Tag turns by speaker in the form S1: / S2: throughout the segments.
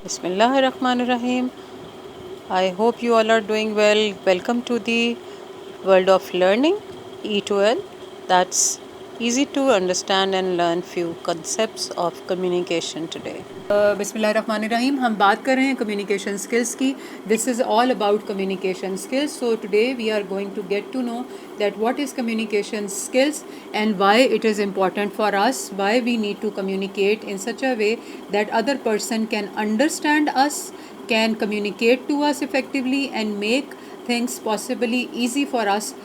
S1: Bismillah ar-Rahman ar-Rahim. I hope you all are doing well. Welcome to the world of learning, E2L. That's easy to understand and learn few concepts of communication today.
S2: بسم اللہ الرحمن الرحیم. ہم بات کر رہے ہیں communication skills کی. This is all about communication skills. So today we are going to get to know that what is communication skills and why it is important for us, why we need to communicate in such a way that other person can understand us, can communicate to us effectively and make things possibly easy for us,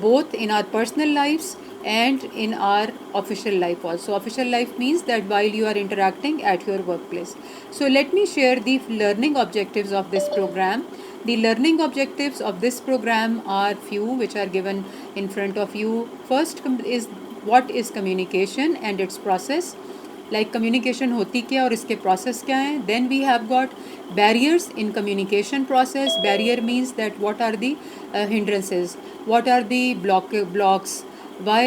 S2: both in our personal lives and in our official life also. Official life means that while you are interacting at your workplace. So let me share the learning objectives of this program. The learning objectives of this program are few, which are given in front of you. First is what is communication and its process. Like communication ہوتی کیا اور اس کے process کیا ہیں. Then we have got barriers in communication process. Barrier means that what are the hindrances, what are the blocks, why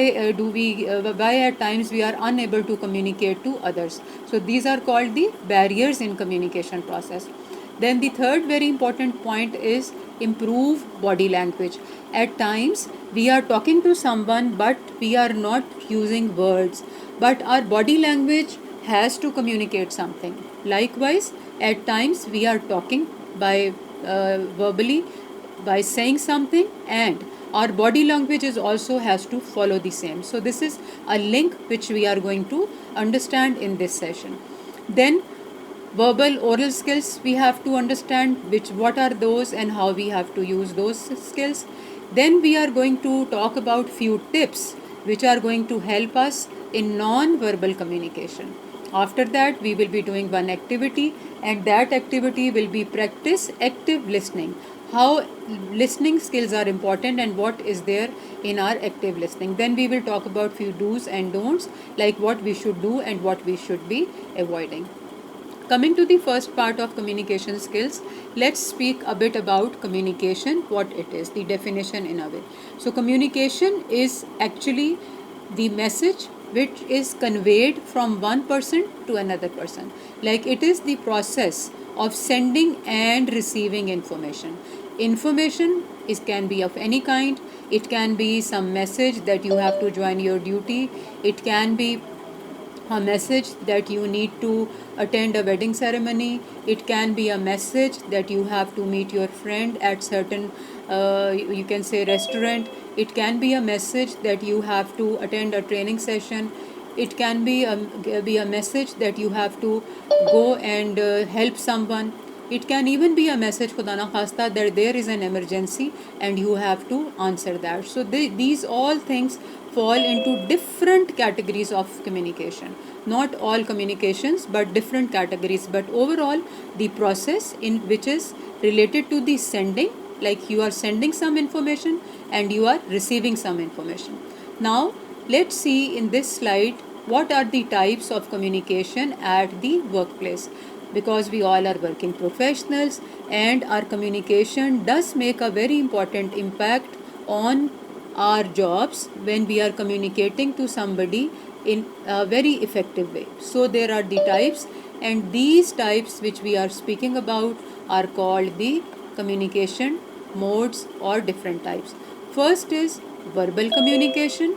S2: at times we are unable to communicate to others. So these are called the barriers in communication process. Then the third very important point is improve body language. At times we are talking to someone but we are not using words, but our body language has to communicate something. Likewise, at times we are talking by verbally, by saying something, and our body language is also has to follow the same. So this is a link which we are going to understand in this session. Then verbal oral skills we have to understand what are those and how we have to use those skills. Then we are going to talk about few tips which are going to help us in non-verbal communication. After that we will be doing one activity, and that activity will be practice active listening. How listening skills are important and what is there in our active listening. Then we will talk about few do's and don'ts, like what we should do and what we should be avoiding. Coming to the first part of communication skills, let's speak a bit about communication, what it is, the definition in a way. So communication is actually the message which is conveyed from one person to another person. Like it is the process of sending and receiving information. Information can be of any kind. It can be some message that you have to join your duty. It can be a message that you need to attend a wedding ceremony. It can be a message that you have to meet your friend at certain you can say restaurant. It can be a message that you have to attend a training session. It can be a message that you have to go and help someone. It can even be a message, khuda na khasta, that there is an emergency and you have to answer that. So these all things fall into different categories of communication. Not all communications, but different categories. But overall, the process in which is related to the sending, like you are sending some information and you are receiving some information. Now, let's see in this slide what are the types of communication at the workplace. Because we all are working professionals and our communication does make a very important impact on our jobs when we are communicating to somebody in a very effective way. So there are the types, and these types which we are speaking about are called the communication modes or different types. First is verbal communication.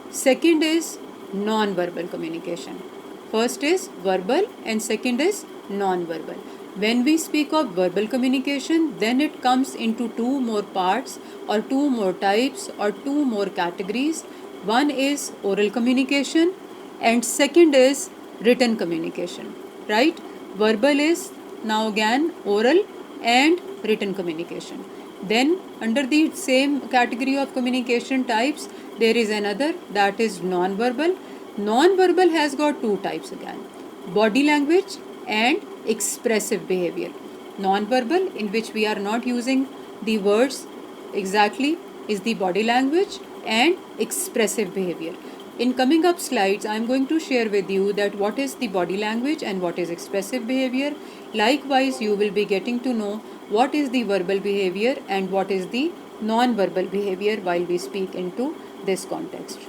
S2: Second is non-verbal communication. First is verbal and second is non-verbal. When we speak of verbal communication, then it comes into two more parts or two more types or two more categories. One is oral communication and second is written communication, right? Verbal is now again oral and written communication. Then under the same category of communication types, there is another, that is non-verbal. Non-verbal has got two types again, body language and expressive behavior. Non-verbal, in which we are not using the words exactly, is the body language and expressive behavior. In coming up slides, I am going to share with you that what is the body language and what is expressive behavior. Likewise, you will be getting to know what is the verbal behavior and what is the non-verbal behavior while we speak into this context.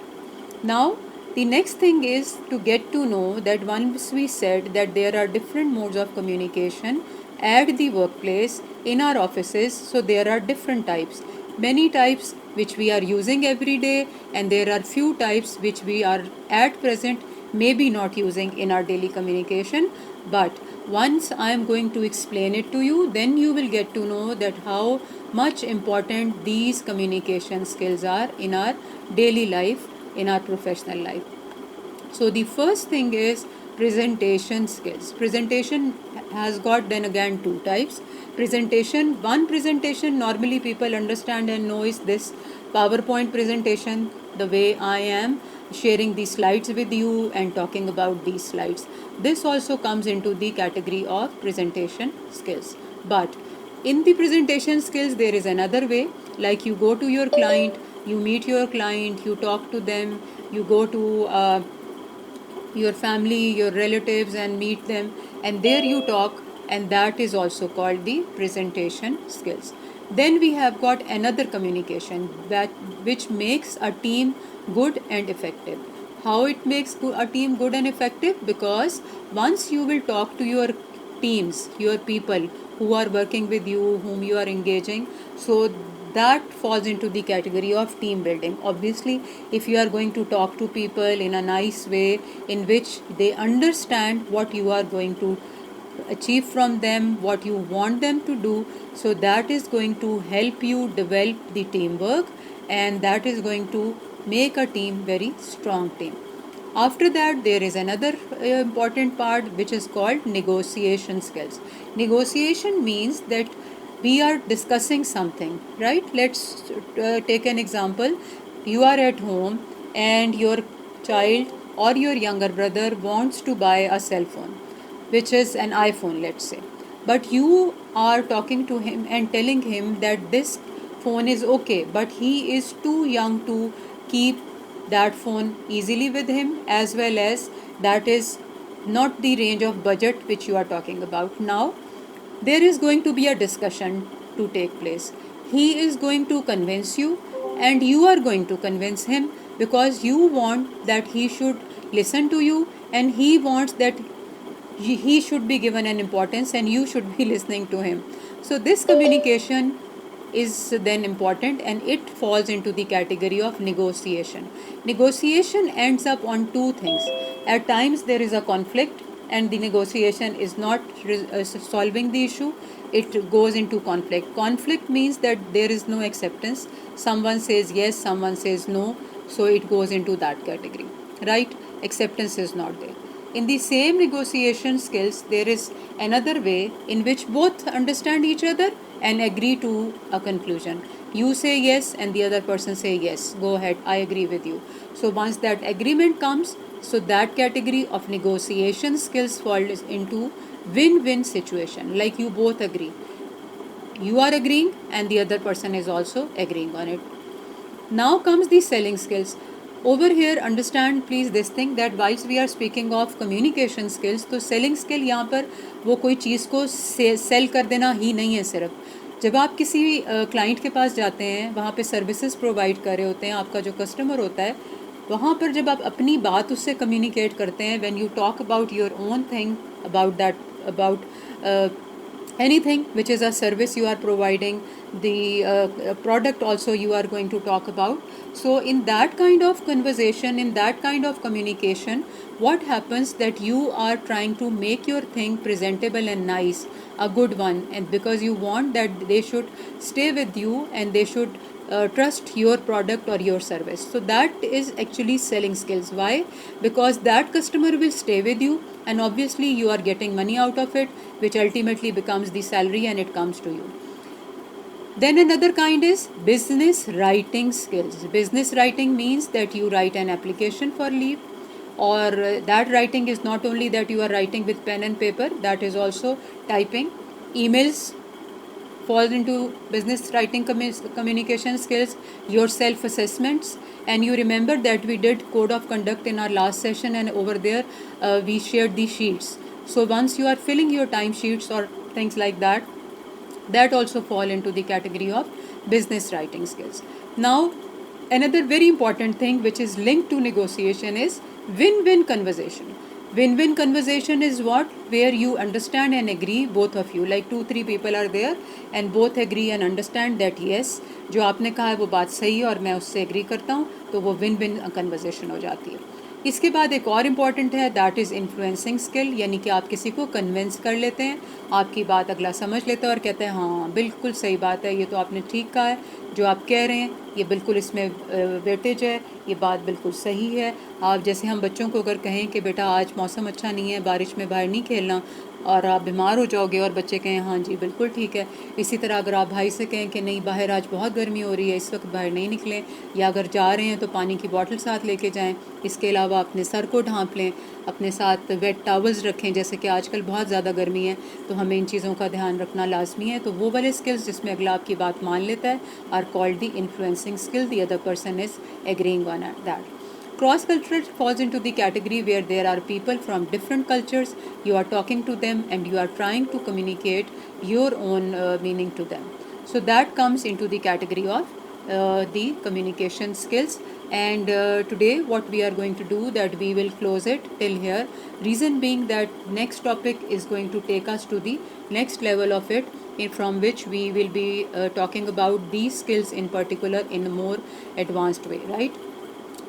S2: Now, The next thing is to get to know that once we said that there are different modes of communication at the workplace, in our offices, so there are different types. Many types which we are using every day, and there are few types which we are at present maybe not using in our daily communication. But once I am going to explain it to you, then you will get to know that how much important these communication skills are in our daily life, in our professional life. So the first thing is presentation skills. Presentation has got then again two types. One presentation normally people understand and know is this PowerPoint presentation, the way I am sharing the slides with you and talking about these slides. This also comes into the category of presentation skills. But in the presentation skills, there is another way, like you go to your client, you meet your client, you talk to them, you go to your family, your relatives, and meet them, and there you talk, and that is also called the presentation skills. Then we have got another communication that which makes a team good and effective. How it makes a team good and effective? Because once you will talk to your teams, your people who are working with you, whom you are engaging, so that falls into the category of team building. Obviously, if you are going to talk to people in a nice way in which they understand what you are going to achieve from them, what you want them to do, so that is going to help you develop the teamwork, and that is going to make a team very strong team. After that, there is another important part which is called negotiation skills. Negotiation means that we are discussing something, right? Let's take an example. You are at home and your child or your younger brother wants to buy a cell phone, which is an iPhone, let's say. But you are talking to him and telling him that this phone is okay, but he is too young to keep that phone easily with him, as well as that is not the range of budget which you are talking about. Now there is going to be a discussion to take place. He is going to convince you, and you are going to convince him, because you want that he should listen to you, and he wants that he should be given an importance and you should be listening to him. So this communication is then important, and it falls into the category of negotiation. Negotiation ends up on two things. At times there is a conflict and the negotiation is not solving the issue, it goes into conflict. Conflict means that there is no acceptance. Someone says yes, someone says no, so it goes into that category, right? Acceptance is not there. In the same negotiation skills, there is another way in which both understand each other and agree to a conclusion. You say yes and the other person say yes, go ahead, I agree with you. So once that agreement comes, so that category of negotiation skills falls into win-win situation, like you both agree. You are agreeing and the other person is also agreeing on it. Now comes the selling skills. Over here, understand please this thing, that whilst we are speaking of communication skills, तो selling skill यहाँ पर वो कोई चीज़ को sell कर देना ही नहीं है सिर्फ। जब आप किसी क्लाइंट के पास जाते हैं, वहाँ पे सर्विसेज प्रोवाइड कर रहे होते हैं, आपका जो कस्टमर होता है, वहाँ पर जब आप अपनी बात उससे कम्युनिकेट करते हैं, when you talk about your own thing, about that, about anything which is a service you are providing, the product also you are going to talk about. So in that kind of conversation, in that kind of communication, what happens that you are trying to make your thing presentable and nice, a good one, and because you want that they should stay with you and they should trust your product or your service. So that is actually selling skills. Why? Because that customer will stay with you, and obviously you are getting money out of it, which ultimately becomes the salary and it comes to you. Then another kind is business writing skills. Business writing means that you write an application for leave, or that writing is not only that you are writing with pen and paper, that is also typing. Emails falls into business writing communication skills, your self-assessments, and you remember that we did code of conduct in our last session, and over there we shared the sheets. So once you are filling your time sheets or things like that, that also fall into the category of business writing skills. Now Another very important thing which is linked to negotiation is win-win conversation. Win-win conversation is what? Where you understand and agree, both of you, like 2-3 people are there and both agree and understand that yes, جو آپ نے کہا ہے وہ بات صحیح ہے اور میں اس سے ایگری کرتا ہوں, تو وہ ون ون کنورزیشن ہو جاتی ہے. اس کے بعد ایک اور امپورٹنٹ ہے, دیٹ از انفلوئنسنگ اسکل, یعنی کہ آپ کسی کو کنونس کر لیتے ہیں, آپ کی بات اگلا سمجھ لیتا ہے اور کہتے ہیں ہاں بالکل صحیح بات ہے, یہ تو آپ نے ٹھیک کہا ہے, جو آپ کہہ رہے ہیں یہ بالکل اس میں ویٹیج ہے, یہ بات بالکل صحیح ہے. آپ جیسے ہم بچوں کو اگر کہیں کہ بیٹا آج موسم اچھا نہیں ہے, بارش میں باہر نہیں کھیلنا, اور آپ بیمار ہو جاؤ گے, اور بچے کہیں ہاں جی بالکل ٹھیک ہے. اسی طرح اگر آپ بھائی سے کہیں کہ نہیں باہر آج بہت گرمی ہو رہی ہے, اس وقت باہر نہیں نکلیں, یا اگر جا رہے ہیں تو پانی کی بوٹل ساتھ لے کے جائیں, اس کے علاوہ اپنے سر کو ڈھانپ لیں, اپنے ساتھ ویٹ ٹاولز رکھیں, جیسے کہ آج کل بہت زیادہ گرمی ہے تو ہمیں ان چیزوں کا دھیان رکھنا لازمی ہے. تو وہ والے اسکلز جس میں اگلا آپ کی بات مان لیتا ہے are called the influencing skill, the other person is agreeing on that. Cross cultural falls into the category where there are people from different cultures, you are talking to them and you are trying to communicate your own meaning to them. So that comes into the category of the communication skills. And today what we are going to do, that we will close it till here. Reason being that next topic is going to take us to the next level of it, from which we will be talking about these skills in particular in a more advanced way, right?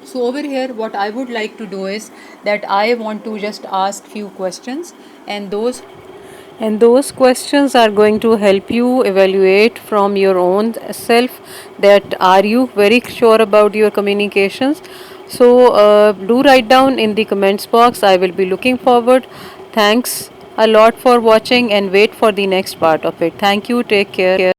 S2: So over here what I would like to do is that I want to just ask few questions, and
S1: those questions are going to help you evaluate from your own self that are you very sure about your communications. So do write down in the comments box. I will be looking forward. Thanks a lot for watching and wait for the next part of it. Thank you. Take care.